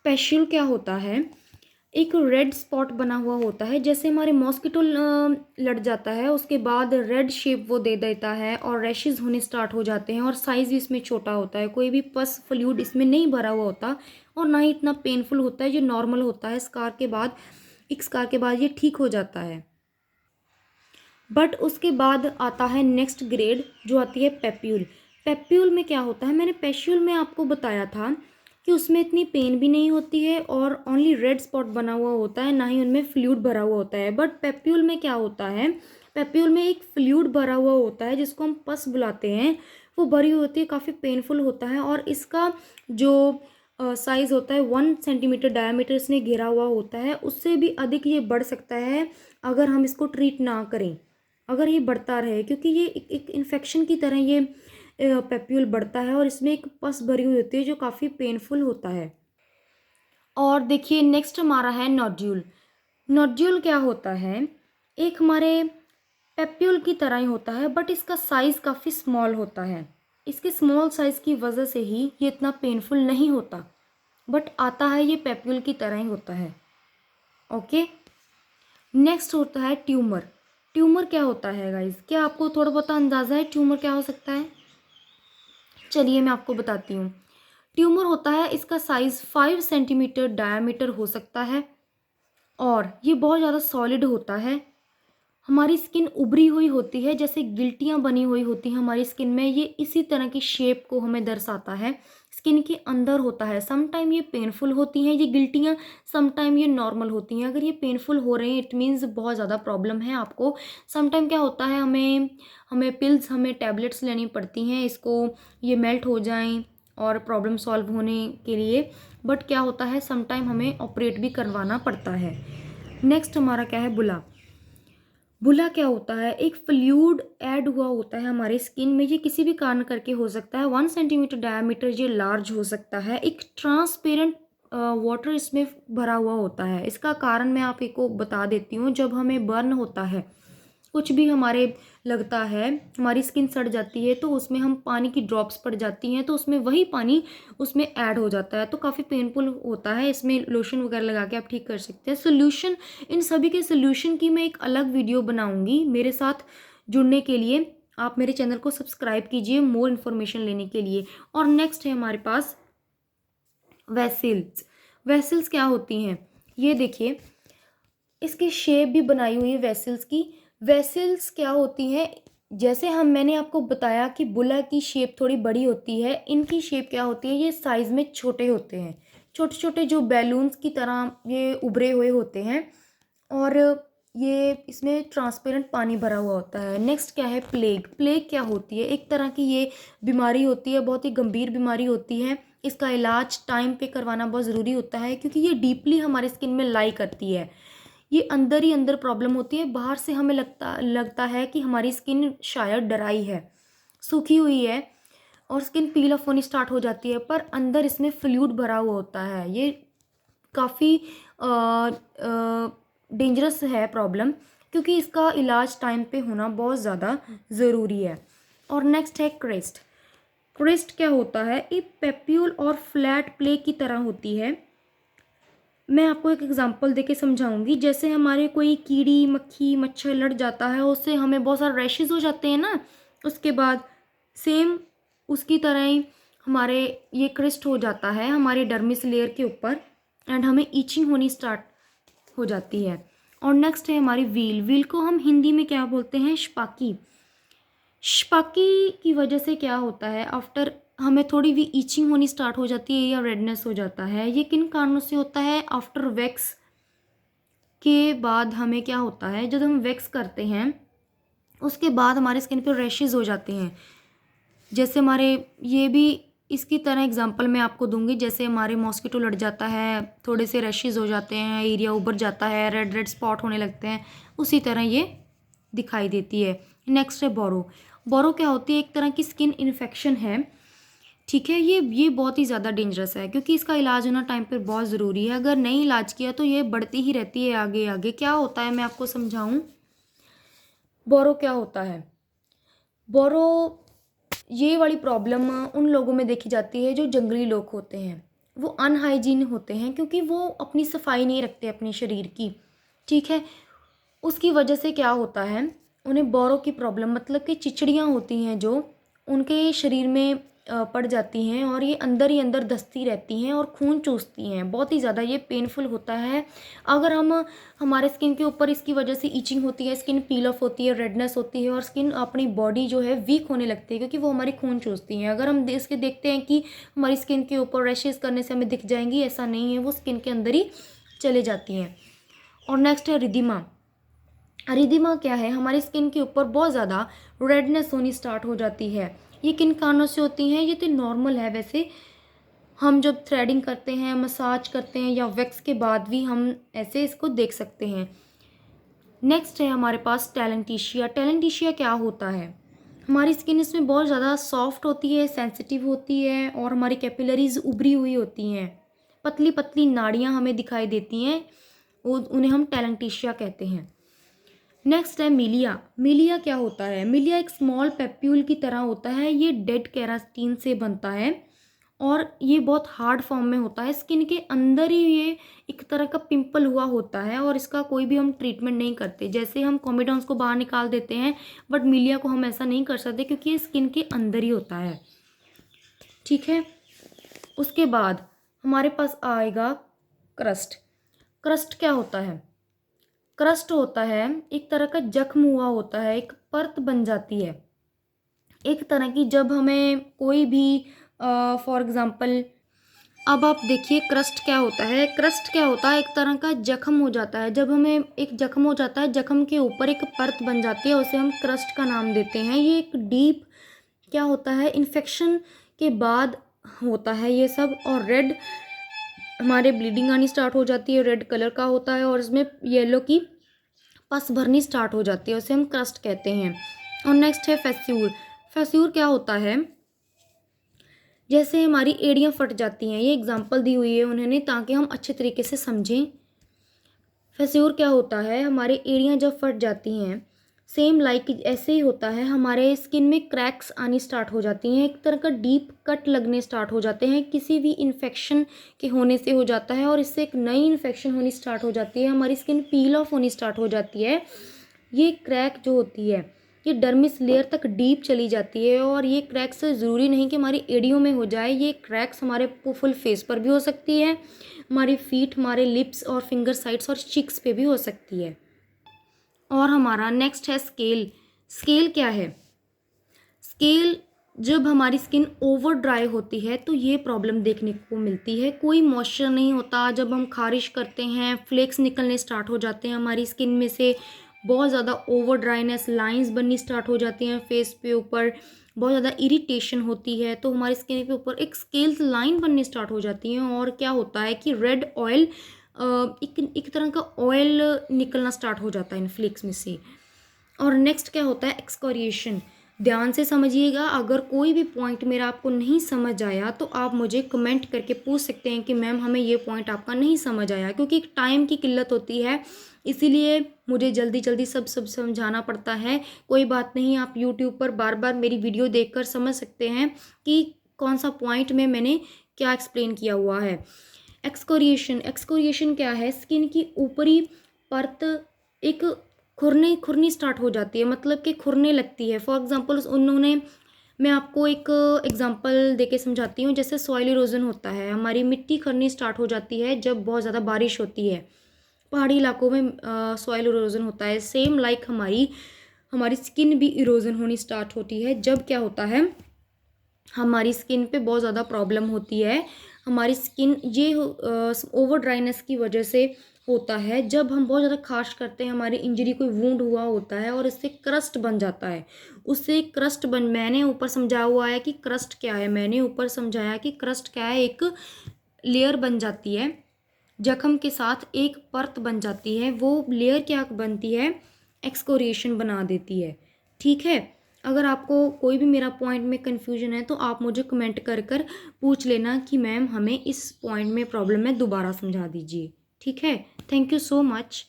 पेस्ट्यूल क्या होता है, एक रेड स्पॉट बना हुआ होता है, जैसे हमारे मॉस्किटो लड़ जाता है उसके बाद रेड शेप वो दे देता है और रैशेज होने स्टार्ट हो जाते हैं और साइज़ भी इसमें छोटा होता है, कोई भी पस फ्लूइड इसमें नहीं भरा हुआ होता और ना ही इतना पेनफुल होता है, जो नॉर्मल होता है स्कार के बाद। एक स्कार के बाद ये ठीक हो जाता है। बट उसके बाद आता है नेक्स्ट ग्रेड जो आती है पेप्यूल। पेप्यूल में क्या होता है, मैंने पेश्यूल में आपको बताया था कि उसमें इतनी पेन भी नहीं होती है और ओनली रेड स्पॉट बना हुआ होता है, ना ही उनमें फ्लूइड भरा हुआ होता है। बट पेप्यूल में क्या होता है, पेप्यूल में एक फ्लूइड भरा हुआ होता है जिसको हम पस बुलाते हैं, वो भरी हुई होती है, काफ़ी पेनफुल होता है और इसका जो साइज़ होता है 1 सेंटीमीटर डायमीटर इसमें घिरा हुआ होता है, उससे भी अधिक ये बढ़ सकता है अगर हम इसको ट्रीट ना करें, अगर ये बढ़ता रहे, क्योंकि ये एक इन्फेक्शन की तरह ये पेप्यूल बढ़ता है और इसमें एक पस भरी हुई होती है जो काफ़ी पेनफुल होता है। और देखिए नेक्स्ट हमारा है नोड्यूल। नोड्यूल क्या होता है, एक हमारे पेप्यूल की तरह ही होता है बट इसका साइज़ काफ़ी स्मॉल होता है। इसके स्मॉल साइज़ की वजह से ही ये इतना पेनफुल नहीं होता, बट आता है ये पेप्यूल की तरह ही होता है। ओके, नेक्स्ट होता है ट्यूमर। ट्यूमर क्या होता है गाइस, क्या आपको थोड़ा बहुत अंदाज़ा है ट्यूमर क्या हो सकता है? चलिए मैं आपको बताती हूँ। ट्यूमर होता है, इसका साइज़ 5 सेंटीमीटर डायमीटर हो सकता है और ये बहुत ज़्यादा सॉलिड होता है। हमारी स्किन उभरी हुई होती है, जैसे गिल्टियाँ बनी हुई होती हैं हमारी स्किन में, ये इसी तरह की शेप को हमें दर्शाता है। स्किन के अंदर होता है, सम टाइम ये पेनफुल होती हैं ये गिल्टियाँ, सम टाइम ये नॉर्मल होती हैं। अगर ये पेनफुल हो रहे हैं इट मीन्स बहुत ज़्यादा प्रॉब्लम है आपको। सम टाइम क्या होता है, हमें हमें पिल्स हमें टैबलेट्स लेनी पड़ती हैं इसको ये मेल्ट हो जाएं और प्रॉब्लम सॉल्व होने के लिए। बट क्या होता है, सम टाइम हमें ऑपरेट भी करवाना पड़ता है। नेक्स्ट हमारा क्या है, बुला। बुला क्या होता है, एक फ्लूइड ऐड हुआ होता है हमारे स्किन में, ये किसी भी कारण करके हो सकता है। 1 सेंटीमीटर डायमीटर ये लार्ज हो सकता है, एक ट्रांसपेरेंट वाटर इसमें भरा हुआ होता है। इसका कारण मैं आपको बता देती हूँ, जब हमें बर्न होता है, कुछ भी हमारे लगता है, हमारी स्किन सड़ जाती है तो उसमें हम पानी की ड्रॉप्स पड़ जाती हैं तो उसमें वही पानी उसमें ऐड हो जाता है, तो काफ़ी पेनफुल होता है। इसमें लोशन वगैरह लगा के आप ठीक कर सकते हैं। सोल्यूशन, इन सभी के सोल्यूशन की मैं एक अलग वीडियो बनाऊंगी। मेरे साथ जुड़ने के लिए आप मेरे चैनल को सब्सक्राइब कीजिए मोर इन्फॉर्मेशन लेने के लिए। और नेक्स्ट है हमारे पास वेसल्स। वेसल्स क्या होती हैं, ये देखिए इसकी शेप भी बनाई हुई है वेसल्स की। वेसल्स क्या होती हैं, जैसे मैंने आपको बताया कि बुला की शेप थोड़ी बड़ी होती है, इनकी शेप क्या होती है, ये साइज़ में छोटे होते हैं, छोटे छोटे जो बैलून्स की तरह ये उभरे हुए होते हैं और ये इसमें ट्रांसपेरेंट पानी भरा हुआ होता है। नेक्स्ट क्या है, प्लेग। प्लेग क्या होती है, एक तरह की ये बीमारी होती है, बहुत ही गंभीर बीमारी होती है। इसका इलाज टाइम पे करवाना बहुत ज़रूरी होता है क्योंकि ये डीपली हमारे स्किन में लाई करती है। ये अंदर ही अंदर प्रॉब्लम होती है, बाहर से हमें लगता है कि हमारी स्किन शायद ड्राई है, सूखी हुई है और स्किन पील ऑफ होनी स्टार्ट हो जाती है, पर अंदर इसमें फ्लूइड भरा हुआ होता है। ये काफ़ी डेंजरस है प्रॉब्लम, क्योंकि इसका इलाज टाइम पे होना बहुत ज़्यादा ज़रूरी है। और नेक्स्ट है क्रेस्ट। क्रेस्ट क्या होता है, ये पेप्यूल और फ्लैट प्ले की तरह होती है। मैं आपको एक एग्जांपल देके समझाऊंगी। जैसे हमारे कोई कीड़ी मक्खी मच्छर लड़ जाता है, उससे हमें बहुत सारे रैशेज हो जाते हैं ना, उसके बाद सेम उसकी तरह ही हमारे ये क्रिस्ट हो जाता है हमारे डर्मिस लेयर के ऊपर एंड हमें ईचिंग होनी स्टार्ट हो जाती है। और नेक्स्ट है हमारी व्हील। व्हील को हम हिंदी में क्या बोलते हैं, शपाकी। शपाकी की वजह से क्या होता है, आफ्टर हमें थोड़ी भी ईचिंग होनी स्टार्ट हो जाती है या रेडनेस हो जाता है। ये किन कारणों से होता है, आफ्टर वैक्स के बाद हमें क्या होता है, जब हम वैक्स करते हैं उसके बाद हमारे स्किन पर रैशेज हो जाते हैं। जैसे हमारे ये भी इसकी तरह एग्जांपल मैं आपको दूंगी, जैसे हमारे मॉस्किटो लड़ जाता है, थोड़े से रैशेज हो जाते हैं, एरिया उभर जाता है, रेड रेड स्पॉट होने लगते हैं, उसी तरह ये दिखाई देती है। नेक्स्ट है बोरो। बोरो क्या होती है, एक तरह की स्किन इन्फेक्शन है, ठीक है। ये बहुत ही ज़्यादा डेंजरस है क्योंकि इसका इलाज होना टाइम पर बहुत ज़रूरी है। अगर नहीं इलाज किया तो ये बढ़ती ही रहती है आगे आगे। क्या होता है मैं आपको समझाऊं, बोरो क्या होता है। बोरो ये वाली प्रॉब्लम उन लोगों में देखी जाती है जो जंगली लोग होते हैं। वो अनहाइजीन होते हैं क्योंकि वो अपनी सफाई नहीं रखते अपने शरीर की, ठीक है। उसकी वजह से क्या होता है, उन्हें बोरों की प्रॉब्लम मतलब कि चिचड़ियाँ होती हैं जो उनके शरीर में पड़ जाती हैं और ये अंदर ही अंदर धंसती रहती हैं और खून चूसती हैं। बहुत ही ज़्यादा ये पेनफुल होता है। अगर हम हमारे स्किन के ऊपर इसकी वजह से ईचिंग होती है, स्किन पील ऑफ होती है, रेडनेस होती है और स्किन अपनी बॉडी जो है वीक होने लगती है क्योंकि वो हमारी खून चूसती हैं। अगर हम इसके देखते हैं कि हमारी स्किन के ऊपर रैशेज़ करने से हमें दिख जाएंगी, ऐसा नहीं है, वो स्किन के अंदर ही चले जाती हैं। और नेक्स्ट है रिदिमा। रिदिमा क्या है, हमारी स्किन के ऊपर बहुत ज़्यादा रेडनेस होनी स्टार्ट हो जाती है। ये किन कारणों से होती हैं, ये तो नॉर्मल है वैसे। हम जब थ्रेडिंग करते हैं, मसाज करते हैं या वैक्स के बाद भी हम ऐसे इसको देख सकते हैं। नेक्स्ट है हमारे पास टैलेंटिशिया। टैलेंटिशिया क्या होता है, हमारी स्किन इसमें बहुत ज़्यादा सॉफ्ट होती है, सेंसिटिव होती है और हमारी कैपिलरीज उभरी हुई होती हैं, पतली पतली नाड़ियाँ हमें दिखाई देती हैं, वो उन्हें हम टैलेंटिशिया कहते हैं। नेक्स्ट है मिलिया। मिलिया क्या होता है, मिलिया एक स्मॉल पेप्यूल की तरह होता है। ये डेड केराटिन से बनता है और ये बहुत हार्ड फॉर्म में होता है। स्किन के अंदर ही ये एक तरह का पिंपल हुआ होता है और इसका कोई भी हम ट्रीटमेंट नहीं करते। जैसे हम कॉमेडॉन्स को बाहर निकाल देते हैं, बट मिलिया को हम ऐसा नहीं कर सकते क्योंकि ये स्किन के अंदर ही होता है, ठीक है। उसके बाद हमारे पास आएगा क्रस्ट। क्रस्ट क्या होता है, क्रस्ट होता है एक तरह का जख्म हुआ होता है, एक परत बन जाती है एक तरह की। जब हमें कोई भी फॉर एग्जांपल, अब आप देखिए क्रस्ट क्या होता है, क्रस्ट क्या होता है, एक तरह का जख्म हो जाता है। जब हमें एक जख्म हो जाता है, जख्म के ऊपर एक परत बन जाती है, उसे हम क्रस्ट का नाम देते हैं। ये एक डीप क्या होता है, इन्फेक्शन के बाद होता है ये सब। और रेड, हमारे ब्लीडिंग आनी स्टार्ट हो जाती है, रेड कलर का होता है और इसमें येलो की पस भरनी स्टार्ट हो जाती है, उसे हम क्रस्ट कहते हैं। और नेक्स्ट है फेस्यूर। फेस्यूर क्या होता है, जैसे हमारी एड़ियाँ फट जाती हैं, ये एग्जांपल दी हुई है उन्होंने ताकि हम अच्छे तरीके से समझें। फेस्यूर क्या होता है, हमारे एड़ियाँ जब फट जाती हैं, सेम लाइक ऐसे ही होता है, हमारे स्किन में क्रैक्स आनी स्टार्ट हो जाती हैं, एक तरह का डीप कट लगने स्टार्ट हो जाते हैं, किसी भी इन्फेक्शन के होने से हो जाता है और इससे एक नई इन्फेक्शन होनी स्टार्ट हो जाती है, हमारी स्किन पील ऑफ होनी स्टार्ट हो जाती है। ये क्रैक जो होती है ये डर्मिस लेयर तक डीप चली जाती है और ये क्रैक्स ज़रूरी नहीं कि हमारी एड़ियों में हो जाए, ये क्रैक्स हमारे फुल फेस पर भी हो सकती है, हमारी फीट, हमारे लिप्स और फिंगर साइड्स और चिक्स पे भी हो सकती है। और हमारा नेक्स्ट है स्केल। स्केल क्या है, स्केल जब हमारी स्किन ओवर ड्राई होती है तो ये प्रॉब्लम देखने को मिलती है, कोई मॉइस्चर नहीं होता। जब हम खारिश करते हैं, फ्लेक्स निकलने स्टार्ट हो जाते हैं हमारी स्किन में से, बहुत ज़्यादा ओवर ड्राइनेस, लाइंस बननी स्टार्ट हो जाती हैं फेस पे ऊपर, बहुत ज़्यादा इरिटेशन होती है तो हमारी स्किन के ऊपर एक स्केल्स लाइन बननी स्टार्ट हो जाती हैं। और क्या होता है कि रेड ऑयल, एक तरह का ऑयल निकलना स्टार्ट हो जाता है इन फ्लेक्स में से। और नेक्स्ट क्या होता है, एक्सकोरिएशन। ध्यान से समझिएगा, अगर कोई भी पॉइंट मेरा आपको नहीं समझ आया तो आप मुझे कमेंट करके पूछ सकते हैं कि मैम हमें ये पॉइंट आपका नहीं समझ आया, क्योंकि एक टाइम की किल्लत होती है, इसीलिए मुझे जल्दी जल्दी सब समझाना पड़ता है। कोई बात नहीं, आप यूट्यूब पर बार बार मेरी वीडियो देखकर समझ सकते हैं कि कौन सा पॉइंट में मैंने क्या एक्सप्लेन किया हुआ है। एक्सकोरिएशन, एक्सकोरिएशन क्या है, स्किन की ऊपरी परत एक खुरनी स्टार्ट हो जाती है, मतलब कि खुरने लगती है। फॉर एग्जांपल उन्होंने, मैं आपको एक एग्जांपल देके समझाती हूँ। जैसे सॉइल इरोजन होता है, हमारी मिट्टी खरनी स्टार्ट हो जाती है जब बहुत ज़्यादा बारिश होती है, पहाड़ी इलाकों में सॉइल इरोजन होता है। सेम लाइक हमारी स्किन भी इरोजन होनी स्टार्ट होती है जब क्या होता है, हमारी स्किन पे बहुत ज़्यादा प्रॉब्लम होती है। हमारी स्किन ये ओवर ड्राइनेस की वजह से होता है, जब हम बहुत ज़्यादा खाश करते हैं, हमारी इंजरी कोई वूंड हुआ होता है और इससे क्रस्ट बन जाता है, उससे क्रस्ट बन, मैंने ऊपर समझाया हुआ है कि क्रस्ट क्या है, मैंने ऊपर समझाया कि क्रस्ट क्या है, एक लेयर बन जाती है, जख्म के साथ एक परत बन जाती है, वो लेयर क्या बनती है, एक्सकोरिएशन बना देती है, ठीक है। अगर आपको कोई भी मेरा पॉइंट में कन्फ्यूजन है तो आप मुझे कमेंट कर कर पूछ लेना कि मैम हमें इस पॉइंट में प्रॉब्लम है, दोबारा समझा दीजिए, ठीक है। Thank you so much.